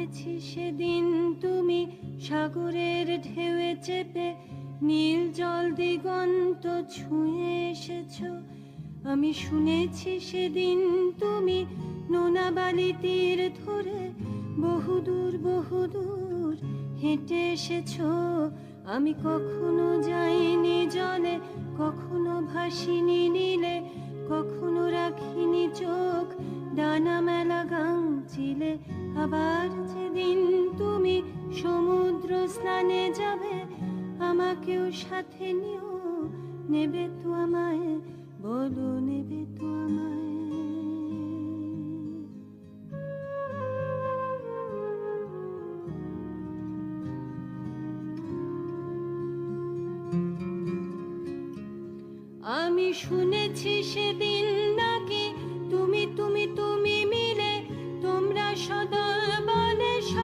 শুনেছি সেদিন তুমি সাগরের ঢেউয়ে চেপে নীল জল দিগন্ত ছুঁয়ে এসেছো। আমি শুনেছি সেদিন তুমি নোনা বালি তীর ধরে বহুদূর বহুদূর হেঁটে এসেছো। আমি কখনো যাইনি জলে, কখনো ভাসিনি নীলে, কখনো রাখিনি চোখ ডানা মেলা গাংচিলে। আবার যেদিন তুমি সমুদ্র স্নানে যাবে, আমাকেও সাথে নিও, নেবে তো আমায়, বলো নেবে তো আমায়। আমি শুনেছি সেদিন নাকি তুমি তো